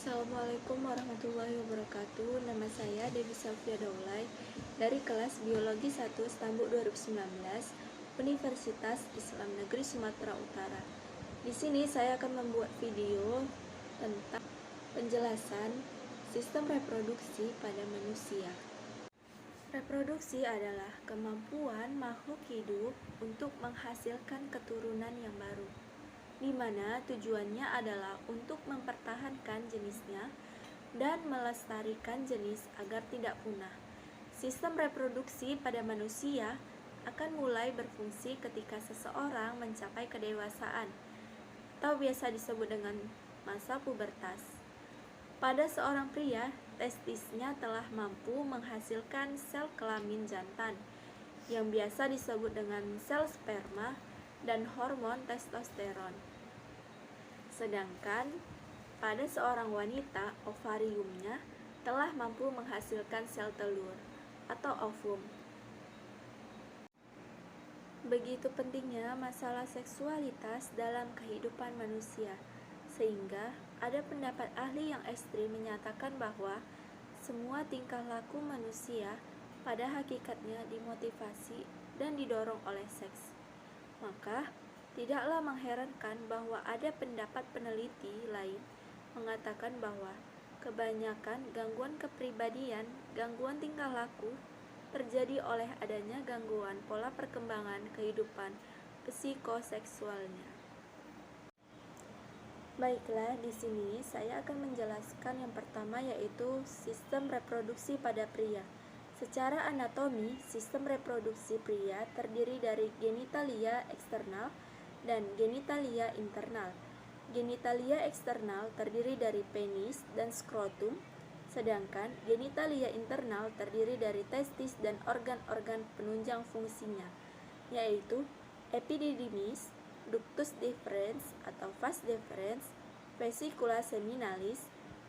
Assalamualaikum warahmatullahi wabarakatuh. Nama saya Dewi Safia Daulay dari kelas Biologi 1 Stambuk 2019 Universitas Islam Negeri Sumatera Utara. Di sini saya akan membuat video tentang penjelasan sistem reproduksi pada manusia. Reproduksi adalah kemampuan makhluk hidup untuk menghasilkan keturunan yang baru, di mana tujuannya adalah untuk mempertahankan jenisnya dan melestarikan jenis agar tidak punah. Sistem reproduksi pada manusia akan mulai berfungsi ketika seseorang mencapai kedewasaan, atau biasa disebut dengan masa pubertas. Pada seorang pria, testisnya telah mampu menghasilkan sel kelamin jantan, yang biasa disebut dengan sel sperma, dan hormon testosteron. Sedangkan pada seorang wanita, ovariumnya telah mampu menghasilkan sel telur atau ovum. Begitu pentingnya masalah seksualitas dalam kehidupan manusia, sehingga ada pendapat ahli yang ekstrim menyatakan bahwa semua tingkah laku manusia pada hakikatnya dimotivasi dan didorong oleh seks. Maka, tidaklah mengherankan bahwa ada pendapat peneliti lain mengatakan bahwa kebanyakan gangguan kepribadian, gangguan tingkah laku, terjadi oleh adanya gangguan pola perkembangan kehidupan psikoseksualnya. Baiklah, di sini saya akan menjelaskan yang pertama, yaitu sistem reproduksi pada pria. Secara anatomi, sistem reproduksi pria terdiri dari genitalia eksternal dan genitalia internal. Genitalia eksternal terdiri dari penis dan skrotum, sedangkan genitalia internal terdiri dari testis dan organ-organ penunjang fungsinya, yaitu epididymis, ductus deferens atau vas deferens, vesicula seminalis,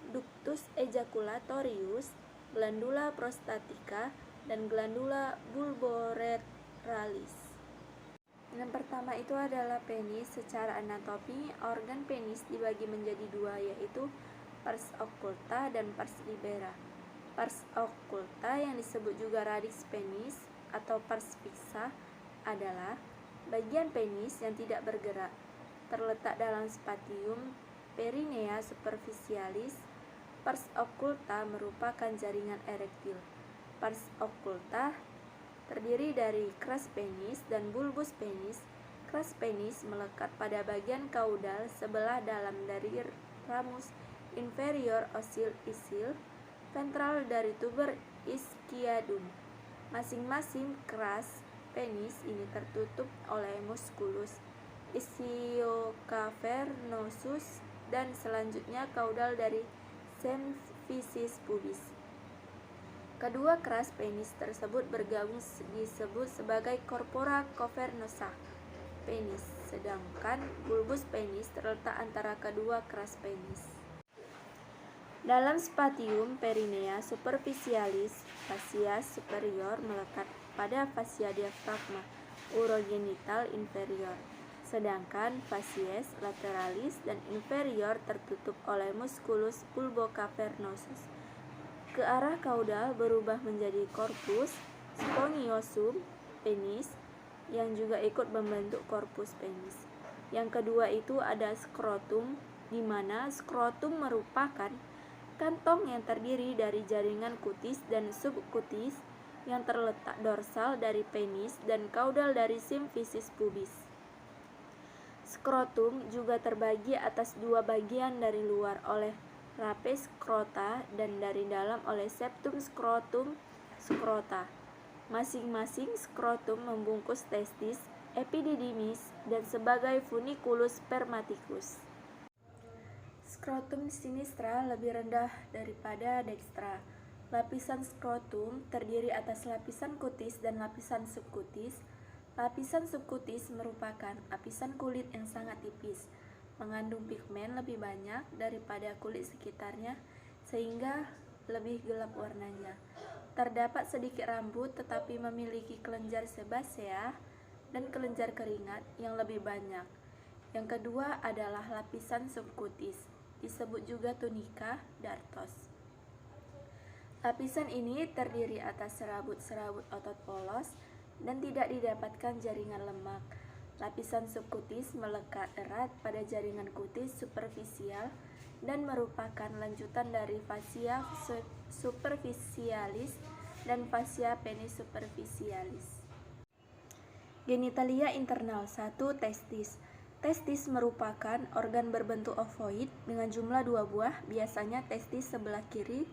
ductus ejaculatorius, glandula prostatica, dan glandula bulboretralis. Yang pertama itu adalah penis. Secara anatomi, organ penis dibagi menjadi dua, yaitu pars occulta dan pars libera. Pars occulta yang disebut juga radix penis atau pars fixa adalah bagian penis yang tidak bergerak, terletak dalam spatium perinea superficialis. Pars occulta merupakan jaringan erektil. Pars occulta terdiri dari crus penis dan bulbus penis. Crus penis melekat pada bagian kaudal sebelah dalam dari ramus inferior ocil ischil ventral dari tuber ischiadum. Masing-masing crus penis ini tertutup oleh musculus ischiocavernosus dan selanjutnya kaudal dari symphysis pubis. Kedua crus penis tersebut bergabung disebut sebagai corpora cavernosa penis, sedangkan bulbus penis terletak antara kedua crus penis. Dalam spatium perinea superficialis, fascia superior melekat pada fascia diafragma urogenital inferior, sedangkan facies lateralis dan inferior tertutup oleh musculus bulbocavernosus. Ke arah kaudal berubah menjadi corpus spongiosum penis yang juga ikut membentuk corpus penis. Yang kedua itu ada skrotum, di mana skrotum merupakan kantong yang terdiri dari jaringan kutis dan subkutis yang terletak dorsal dari penis dan kaudal dari symphysis pubis. Skrotum juga terbagi atas dua bagian, dari luar oleh rape skrota dan dari dalam oleh septum skrotum skrota. Masing-masing skrotum membungkus testis, epididymis, dan sebagai funiculus spermaticus. Skrotum sinistra lebih rendah daripada dekstra. Lapisan skrotum terdiri atas lapisan kutis dan lapisan subkutis. Lapisan subkutis merupakan lapisan kulit yang sangat tipis, mengandung pigmen lebih banyak daripada kulit sekitarnya, sehingga lebih gelap warnanya. Terdapat sedikit rambut, tetapi memiliki kelenjar sebasea dan kelenjar keringat yang lebih banyak. Yang kedua adalah lapisan subkutis. disebut juga tunika dartos. Lapisan ini terdiri atas serabut-serabut otot polos dan tidak didapatkan jaringan lemak. Lapisan subkutis melekat erat pada jaringan kutis superfisial dan merupakan lanjutan dari fascia superficialis dan fascia penis superficialis. Genitalia internal 1. Testis. Testis merupakan organ berbentuk ovoid dengan jumlah 2 buah. Biasanya testis sebelah kiri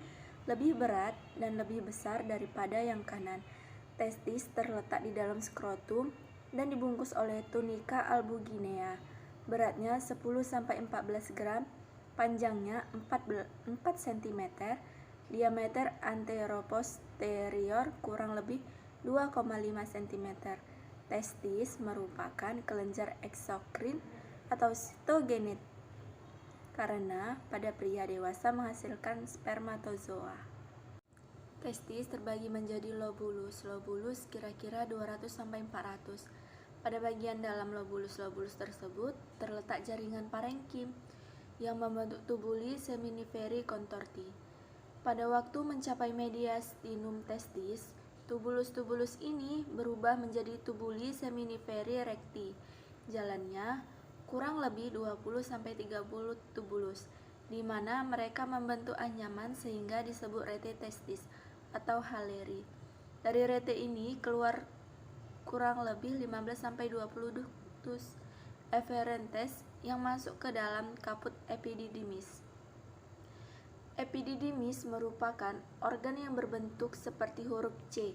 lebih berat dan lebih besar daripada yang kanan. Testis terletak di dalam skrotum dan dibungkus oleh tunika albuginea. Beratnya 10-14 gram, panjangnya 4 cm, diameter anteroposterior kurang lebih 2,5 cm. Testis merupakan kelenjar eksokrin atau sitogenet karena pada pria dewasa menghasilkan spermatozoa. Testis terbagi menjadi lobulus. Lobulus kira-kira 200-400. Pada bagian dalam lobulus tersebut terletak jaringan parenkim yang membentuk tubuli seminiferi contorti. Pada waktu mencapai mediastinum testis, tubulus-tubulus ini berubah menjadi tubuli seminiferi recti. Jalannya kurang lebih 20-30 tubulus, di mana mereka membentuk anyaman sehingga disebut rete testis atau haleri. Dari rete ini keluar kurang lebih 15-20 ductus efferentes yang masuk ke dalam kaput epididymis. Epididymis merupakan organ yang berbentuk seperti huruf C,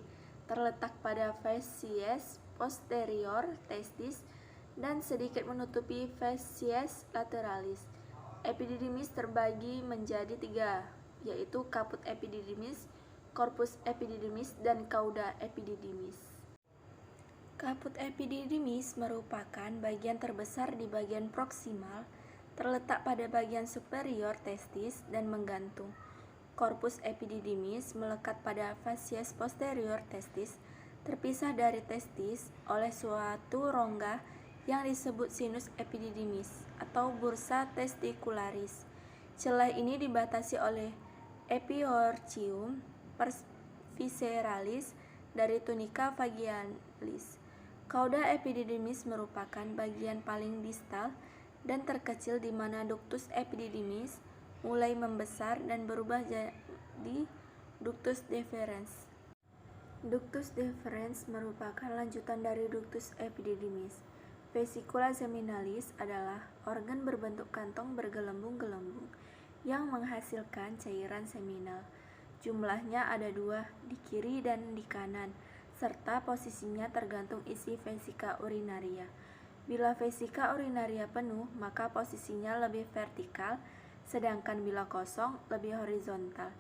terletak pada facies posterior testis dan sedikit menutupi facies lateralis. Epididymis terbagi menjadi 3, yaitu kaput epididymis, corpus epididymis, dan cauda epididymis. Kaput epididymis merupakan bagian terbesar di bagian proksimal, terletak pada bagian superior testis dan menggantung. Corpus epididymis melekat pada facies posterior testis, terpisah dari testis oleh suatu rongga yang disebut sinus epididymis atau bursa testicularis. Celah ini dibatasi oleh epiorchium visceralis dari tunica vagialis. Cauda epididymis merupakan bagian paling distal dan terkecil di mana ductus epididymis mulai membesar dan berubah jadi ductus deferens. Ductus deferens merupakan lanjutan dari ductus epididymis. Vesicula seminalis adalah organ berbentuk kantong bergelembung-gelembung yang menghasilkan cairan seminal. Jumlahnya ada 2, di kiri dan di kanan, serta posisinya tergantung isi vesika urinaria. Bila vesika urinaria penuh, maka posisinya lebih vertikal, sedangkan bila kosong, lebih horizontal.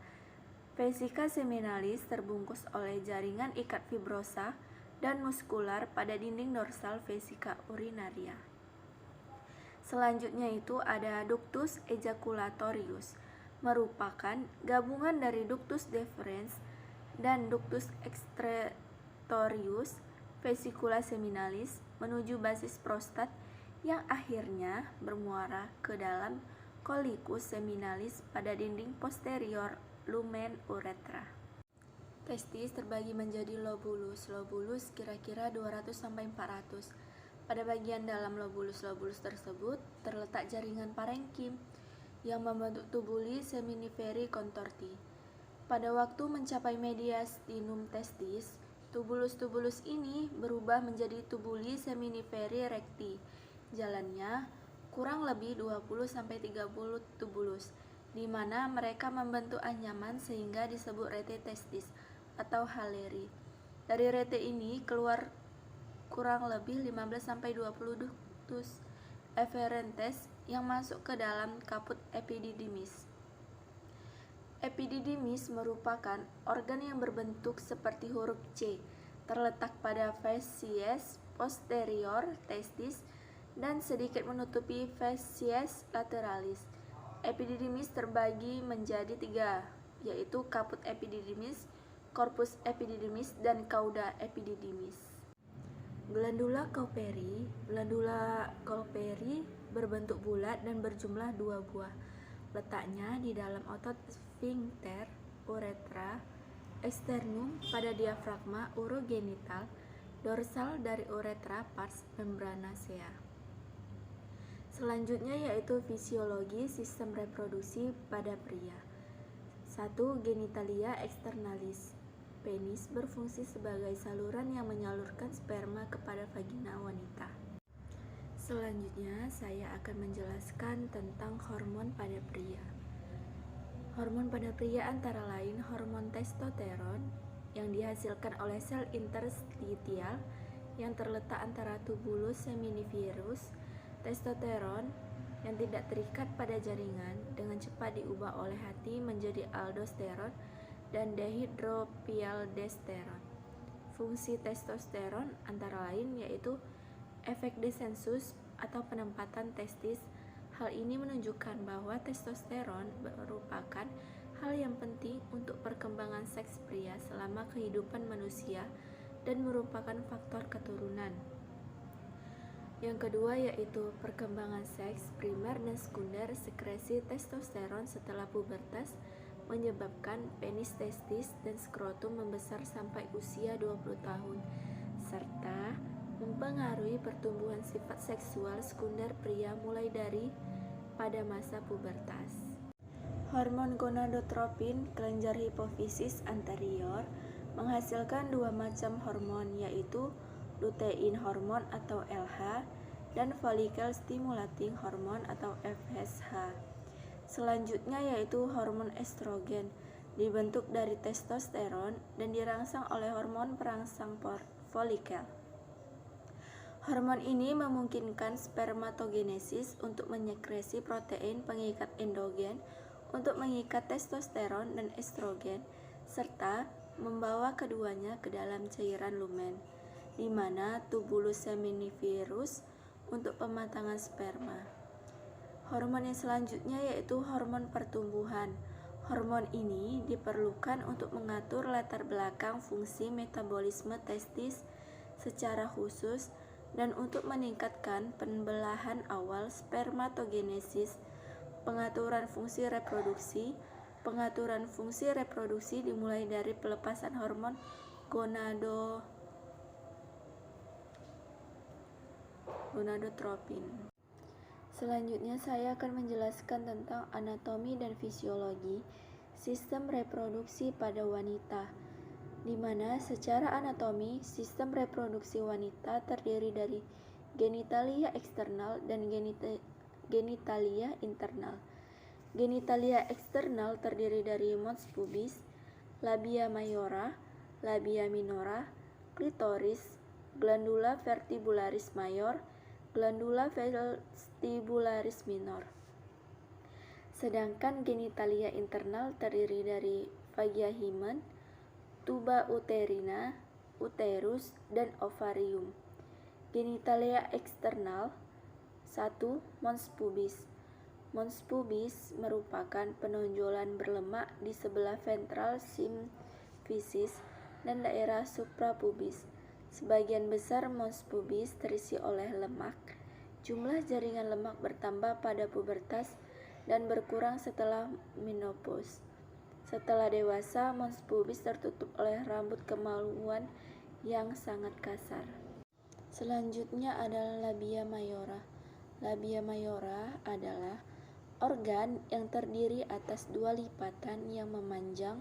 Vesika seminalis terbungkus oleh jaringan ikat fibrosa dan muskular pada dinding dorsal vesika urinaria. Selanjutnya itu ada ductus ejaculatorius, merupakan gabungan dari ductus deferens dan ductus excretorius vesicula seminalis menuju basis prostat yang akhirnya bermuara ke dalam colicus seminalis pada dinding posterior lumen uretra. Testis terbagi menjadi lobulus. Lobulus kira-kira 200-400. Pada bagian dalam lobulus tersebut terletak jaringan parenkim yang membentuk tubuli seminiferi contorti. Pada waktu mencapai mediastinum testis, tubulus-tubulus ini berubah menjadi tubuli seminiferi recti. Jalannya kurang lebih 20-30 tubulus, di mana mereka membentuk anyaman sehingga disebut rete testis atau haleri. Dari rete ini keluar kurang lebih 15-20 ductus efferentes yang masuk ke dalam kaput epididymis. Epididymis merupakan organ yang berbentuk seperti huruf C, terletak pada facies posterior testis dan sedikit menutupi facies lateralis. Epididymis terbagi menjadi 3, yaitu kaput epididymis, corpus epididymis, dan cauda epididymis. Glandula Cowperi. Glandula Cowperi berbentuk bulat dan berjumlah 2 buah. Letaknya di dalam otot sphincter uretra externum pada diafragma urogenital dorsal dari uretra pars membranacea. Selanjutnya yaitu fisiologi sistem reproduksi pada pria. 1. Genitalia externalis. Penis berfungsi sebagai saluran yang menyalurkan sperma kepada vagina wanita. Selanjutnya saya akan menjelaskan tentang hormon pada pria. Hormon pada pria antara lain hormon testosteron yang dihasilkan oleh sel interstitial yang terletak antara tubulus seminiferus. Testosteron yang tidak terikat pada jaringan dengan cepat diubah oleh hati menjadi aldosteron dan dehidropialdosteron. Fungsi testosteron antara lain yaitu efek desensus atau penempatan testis. Hal ini menunjukkan bahwa testosteron merupakan hal yang penting untuk perkembangan seks pria selama kehidupan manusia dan merupakan faktor keturunan. Yang kedua yaitu perkembangan seks primer dan sekunder. Sekresi testosteron setelah pubertas menyebabkan penis, testis, dan skrotum membesar sampai usia 20 tahun serta mempengaruhi pertumbuhan sifat seksual sekunder pria mulai dari pada masa pubertas. Hormon gonadotropin kelenjar hipofisis anterior menghasilkan dua macam hormon yaitu lutein hormon atau LH dan follicle stimulating hormone atau FSH. Selanjutnya yaitu hormon estrogen, dibentuk dari testosteron dan dirangsang oleh hormon perangsang folikel. Hormon ini memungkinkan spermatogenesis untuk menyekresi protein pengikat endogen untuk mengikat testosteron dan estrogen serta membawa keduanya ke dalam cairan lumen, di mana tubulus seminiferus untuk pematangan sperma. Hormon yang selanjutnya yaitu hormon pertumbuhan. Hormon ini diperlukan untuk mengatur latar belakang fungsi metabolisme testis secara khusus dan untuk meningkatkan pembelahan awal spermatogenesis, pengaturan fungsi reproduksi. Pengaturan fungsi reproduksi dimulai dari pelepasan hormon gonadotropin. Selanjutnya saya akan menjelaskan tentang anatomi dan fisiologi sistem reproduksi pada wanita, di mana secara anatomi sistem reproduksi wanita terdiri dari genitalia eksternal dan genitalia internal. Genitalia eksternal terdiri dari mons pubis, labia mayora, labia minora, klitoris, glandula vertibularis mayor, glandula vestibularis minor. Sedangkan genitalia internal terdiri dari vagia hymen, tuba uterina, uterus, dan ovarium. Genitalia eksternal. 1. Mons pubis. Mons pubis merupakan penonjolan berlemak di sebelah ventral symphysis dan daerah suprapubis. Sebagian besar mons pubis terisi oleh lemak. Jumlah jaringan lemak bertambah pada pubertas dan berkurang setelah menopause. Setelah dewasa, mons pubis tertutup oleh rambut kemaluan yang sangat kasar. Selanjutnya adalah labia mayora. Labia mayora adalah organ yang terdiri atas dua lipatan yang memanjang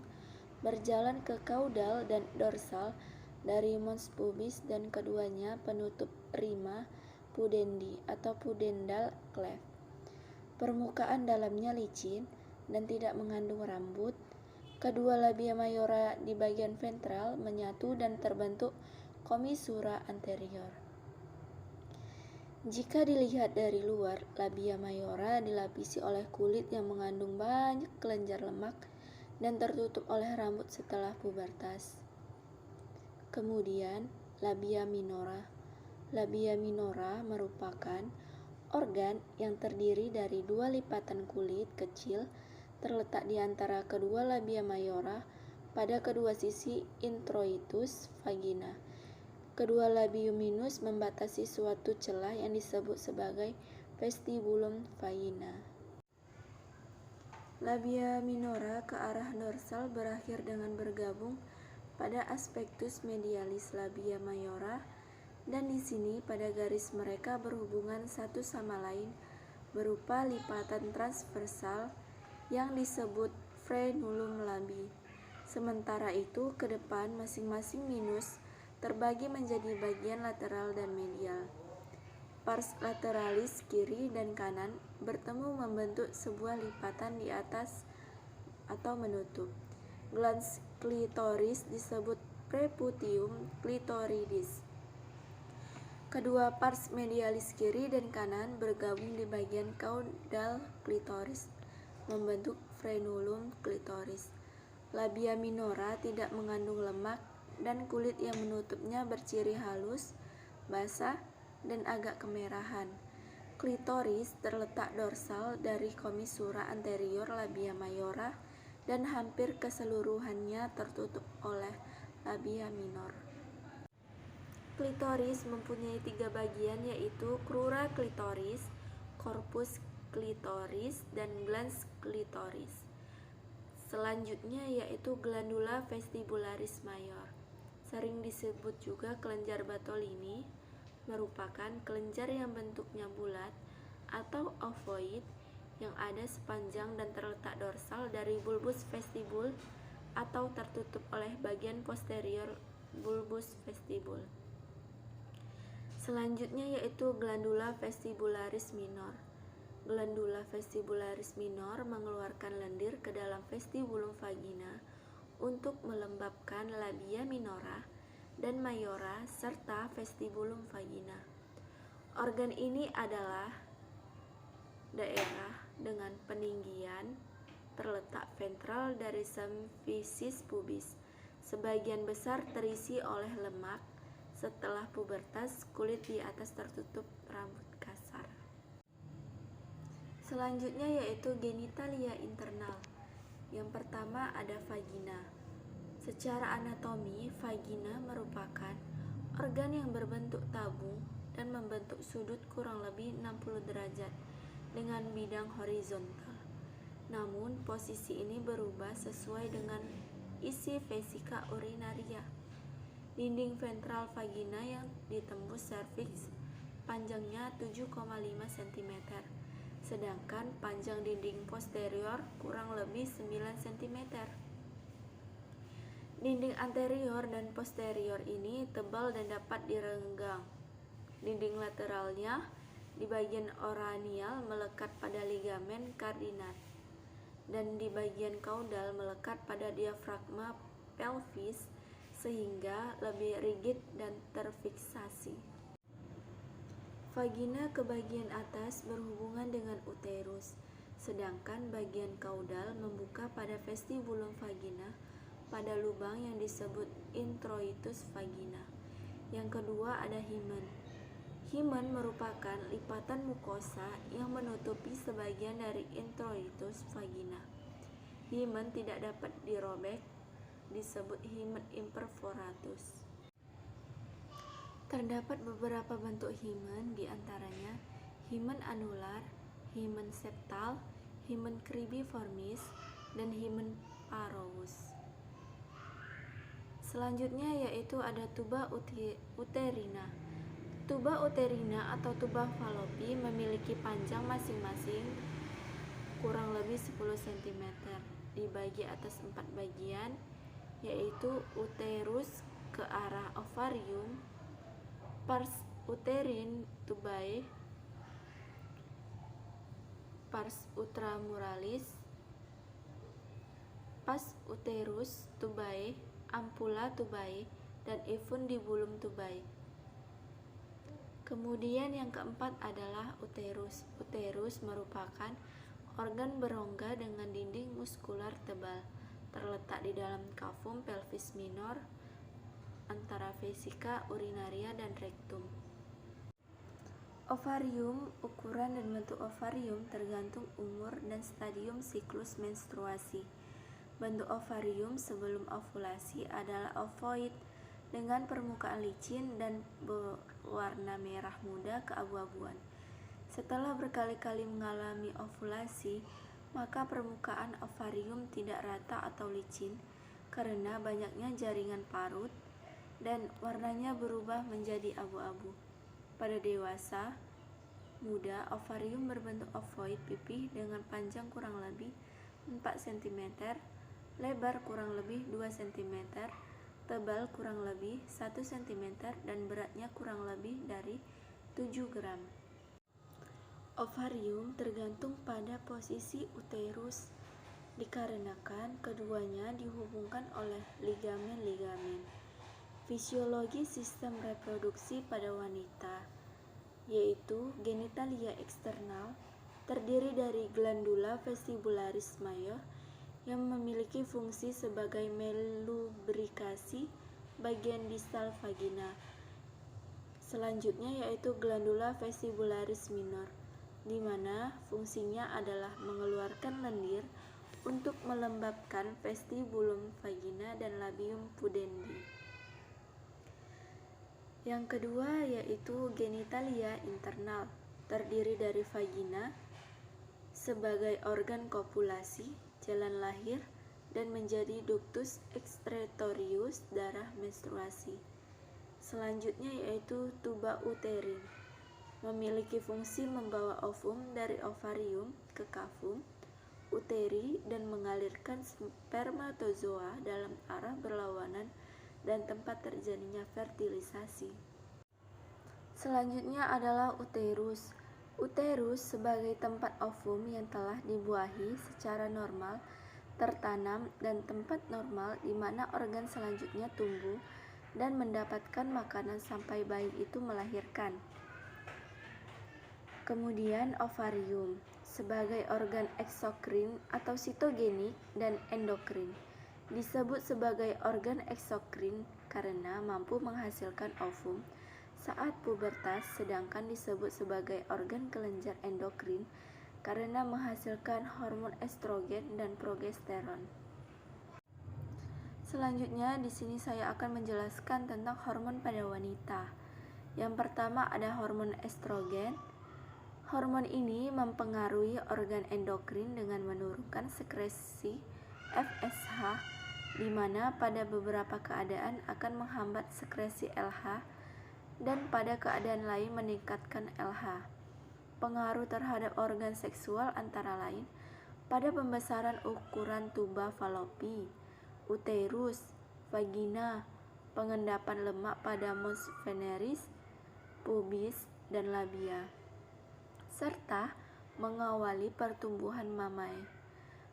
berjalan ke kaudal dan dorsal dari mons pubis dan keduanya penutup rima pudendi atau pudendal cleft. Permukaan dalamnya licin dan tidak mengandung rambut. Kedua labia mayora di bagian ventral menyatu dan terbentuk komisura anterior. Jika dilihat dari luar, labia mayora dilapisi oleh kulit yang mengandung banyak kelenjar lemak dan tertutup oleh rambut setelah pubertas. Kemudian, labia minora. Labia minora merupakan organ yang terdiri dari dua lipatan kulit kecil terletak di antara kedua labia mayora pada kedua sisi introitus vagina. Kedua labium minus membatasi suatu celah yang disebut sebagai vestibulum vagina. Labia minora ke arah dorsal berakhir dengan bergabung pada aspektus medialis labia mayora, dan di sini pada garis mereka berhubungan satu sama lain berupa lipatan transversal yang disebut frenulum labii. Sementara itu, ke depan masing-masing minus terbagi menjadi bagian lateral dan medial. Pars lateralis kiri dan kanan bertemu membentuk sebuah lipatan di atas atau menutup. Glans klitoris disebut preputium clitoridis. Kedua pars medialis kiri dan kanan bergabung di bagian kaudal klitoris, membentuk frenulum klitoris. Labia minora tidak mengandung lemak dan kulit yang menutupnya berciri halus, basah, dan agak kemerahan. Klitoris terletak dorsal dari komisura anterior labia mayora dan hampir keseluruhannya tertutup oleh labia minor. Klitoris mempunyai 3 bagian, yaitu crura klitoris, corpus klitoris, dan glans klitoris. Selanjutnya yaitu glandula vestibularis mayor, sering disebut juga kelenjar Bartolini, merupakan kelenjar yang bentuknya bulat atau ovoid yang ada sepanjang dan terletak dorsal dari bulbus vestibul atau tertutup oleh bagian posterior bulbus vestibul. Selanjutnya yaitu glandula vestibularis minor. Glandula vestibularis minor mengeluarkan lendir ke dalam vestibulum vagina untuk melembabkan labia minora dan mayora serta vestibulum vagina. Organ ini adalah daerah dengan peninggian terletak ventral dari symphysis pubis. Sebagian besar terisi oleh lemak. Setelah pubertas, kulit di atas tertutup rambut kasar. Selanjutnya yaitu genitalia internal. Yang pertama ada vagina. Secara anatomi, vagina merupakan organ yang berbentuk tabung dan membentuk sudut kurang lebih 60 derajat dengan bidang horizontal. Namun, posisi ini berubah sesuai dengan isi vesika urinaria. Dinding ventral vagina yang ditembus serviks panjangnya 7,5 cm, sedangkan panjang dinding posterior kurang lebih 9 cm. Dinding anterior dan posterior ini tebal dan dapat direnggang. Dinding lateralnya di bagian oranial melekat pada ligamen kardinat, dan di bagian kaudal melekat pada diafragma pelvis sehingga lebih rigid dan terfiksasi. Vagina ke bagian atas berhubungan dengan uterus, sedangkan bagian kaudal membuka pada vestibulum vagina pada lubang yang disebut introitus vagina. Yang kedua ada himen. Himen merupakan lipatan mukosa yang menutupi sebagian dari introitus vagina. Himen tidak dapat dirobek, disebut himen imperforatus. Terdapat beberapa bentuk himen, diantaranya himen anular, himen septal, himen cribiformis, dan himen parous. Selanjutnya yaitu ada tuba uterina. Tuba uterina atau tuba falopi memiliki panjang masing-masing kurang lebih 10 cm. Dibagi atas 4 bagian, yaitu uterus ke arah ovarium, pars uterin tubae, pars ultramuralis, pas uterus tubae, ampula tubae, dan infundibulum tubae. Kemudian yang keempat adalah uterus. Uterus merupakan organ berongga dengan dinding muskular tebal, terletak di dalam cavum pelvis minor antara vesika urinaria dan rektum. Ovarium, ukuran dan bentuk ovarium tergantung umur dan stadium siklus menstruasi. Bentuk ovarium sebelum ovulasi adalah ovoid dengan permukaan licin dan berwarna merah muda keabu-abuan. Setelah berkali-kali mengalami ovulasi, maka permukaan ovarium tidak rata atau licin karena banyaknya jaringan parut dan warnanya berubah menjadi abu-abu. Pada dewasa muda, ovarium berbentuk ovoid pipih dengan panjang kurang lebih 4 cm, lebar kurang lebih 2 cm, tebal kurang lebih 1 cm, dan beratnya kurang lebih dari 7 gram. Ovarium tergantung pada posisi uterus dikarenakan keduanya dihubungkan oleh ligamen-ligamen. Fisiologi sistem reproduksi pada wanita, yaitu genitalia eksternal, terdiri dari glandula vestibularis mayor yang memiliki fungsi sebagai melubrikasi bagian distal vagina. Selanjutnya yaitu glandula vestibularis minor, di mana fungsinya adalah mengeluarkan lendir untuk melembabkan vestibulum vagina dan labium pudendi. Yang kedua yaitu genitalia internal, terdiri dari vagina sebagai organ kopulasi, jalan lahir, dan menjadi ductus excretorius darah menstruasi. Selanjutnya yaitu tuba uterin, memiliki fungsi membawa ovum dari ovarium ke kavum uteri dan mengalirkan spermatozoa dalam arah berlawanan dan tempat terjadinya fertilisasi. Selanjutnya adalah uterus. Uterus sebagai tempat ovum yang telah dibuahi secara normal tertanam dan tempat normal di mana organ selanjutnya tumbuh dan mendapatkan makanan sampai bayi itu melahirkan. Kemudian ovarium sebagai organ eksokrin atau sitogenik dan endokrin. Disebut sebagai organ eksokrin karena mampu menghasilkan ovum saat pubertas, sedangkan disebut sebagai organ kelenjar endokrin karena menghasilkan hormon estrogen dan progesteron. Selanjutnya di sini saya akan menjelaskan tentang hormon pada wanita. Yang pertama ada hormon estrogen. Hormon ini mempengaruhi organ endokrin dengan menurunkan sekresi FSH, di mana pada beberapa keadaan akan menghambat sekresi LH dan pada keadaan lain meningkatkan LH. Pengaruh terhadap organ seksual antara lain pada pembesaran ukuran tuba falopi, uterus, vagina, pengendapan lemak pada mons veneris, pubis, dan labia, serta mengawali pertumbuhan mamae.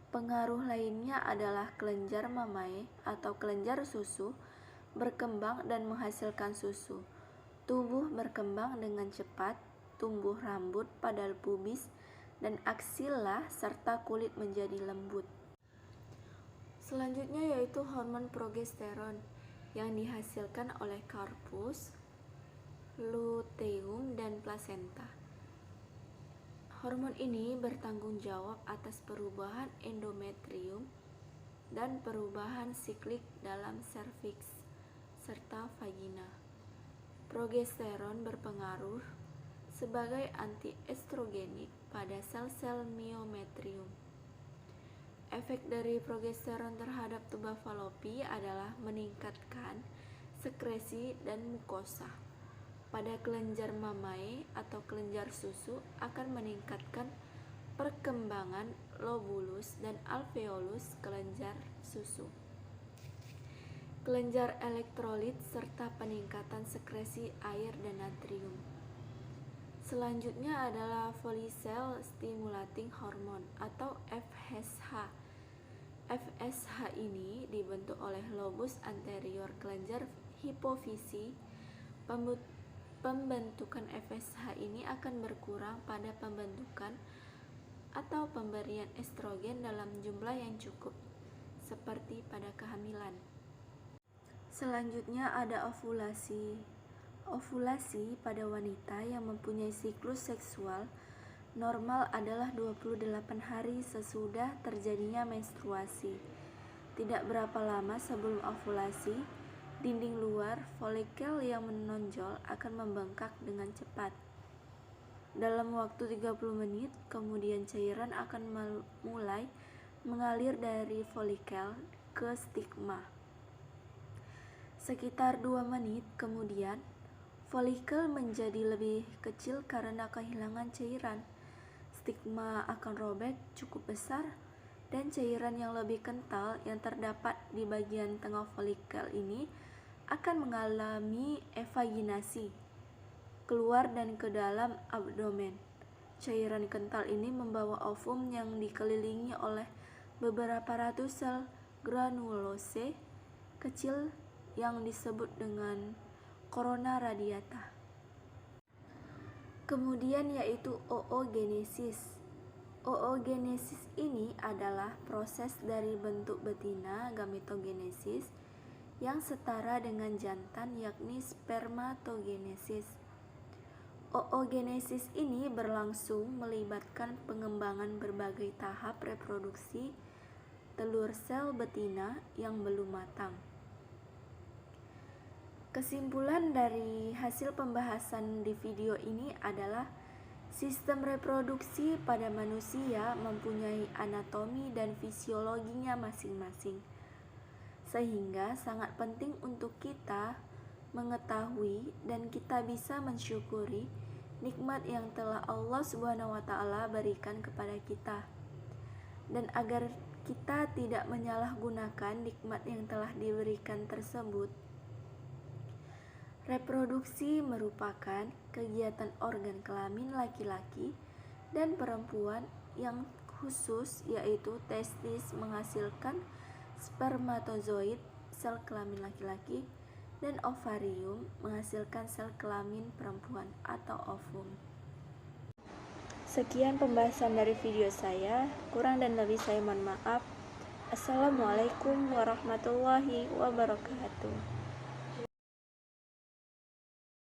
Pengaruh lainnya adalah kelenjar mamae atau kelenjar susu berkembang dan menghasilkan susu. Tubuh berkembang dengan cepat, tumbuh rambut pada pubis dan aksila serta kulit menjadi lembut. Selanjutnya yaitu hormon progesteron yang dihasilkan oleh corpus luteum dan plasenta. Hormon ini bertanggung jawab atas perubahan endometrium dan perubahan siklik dalam serviks serta vagina. Progesteron berpengaruh sebagai antiestrogenik pada sel-sel miometrium. Efek dari progesteron terhadap tuba falopi adalah meningkatkan sekresi dan mukosa. Pada kelenjar mamae atau kelenjar susu akan meningkatkan perkembangan lobulus dan alveolus kelenjar susu, kelenjar elektrolit, serta peningkatan sekresi air dan natrium. Selanjutnya adalah Follicle Stimulating Hormone atau FSH. FSH ini dibentuk oleh lobus anterior kelenjar hipofisi. Pembentukan FSH ini akan berkurang pada pembentukan atau pemberian estrogen dalam jumlah yang cukup, seperti pada kehamilan. Selanjutnya ada ovulasi. Ovulasi pada wanita yang mempunyai siklus seksual normal adalah 28 hari sesudah terjadinya menstruasi. Tidak berapa lama sebelum ovulasi, dinding luar folikel yang menonjol akan membengkak dengan cepat. dalam waktu 30 menit, kemudian cairan akan mulai mengalir dari folikel ke stigma. Sekitar 2 menit kemudian, folikel menjadi lebih kecil karena kehilangan cairan. Stigma akan robek cukup besar dan cairan yang lebih kental yang terdapat di bagian tengah folikel ini akan mengalami evaginasi, keluar dan ke dalam abdomen. Cairan kental ini membawa ovum yang dikelilingi oleh beberapa ratus sel granulose kecil yang disebut dengan corona radiata. Kemudian yaitu oogenesis. Oogenesis ini adalah proses dari bentuk betina gametogenesis yang setara dengan jantan, yakni spermatogenesis. Oogenesis ini berlangsung melibatkan pengembangan berbagai tahap reproduksi telur sel betina yang belum matang. Kesimpulan dari hasil pembahasan di video ini adalah sistem reproduksi pada manusia mempunyai anatomi dan fisiologinya masing-masing, sehingga sangat penting untuk kita mengetahui dan kita bisa mensyukuri nikmat yang telah Allah SWT berikan kepada kita, dan agar kita tidak menyalahgunakan nikmat yang telah diberikan tersebut. Reproduksi merupakan kegiatan organ kelamin laki-laki dan perempuan yang khusus, yaitu testis menghasilkan spermatozoid, sel kelamin laki-laki, dan ovarium menghasilkan sel kelamin perempuan atau ovum. Sekian pembahasan dari video saya, kurang dan lebih saya mohon maaf. Assalamualaikum warahmatullahi wabarakatuh.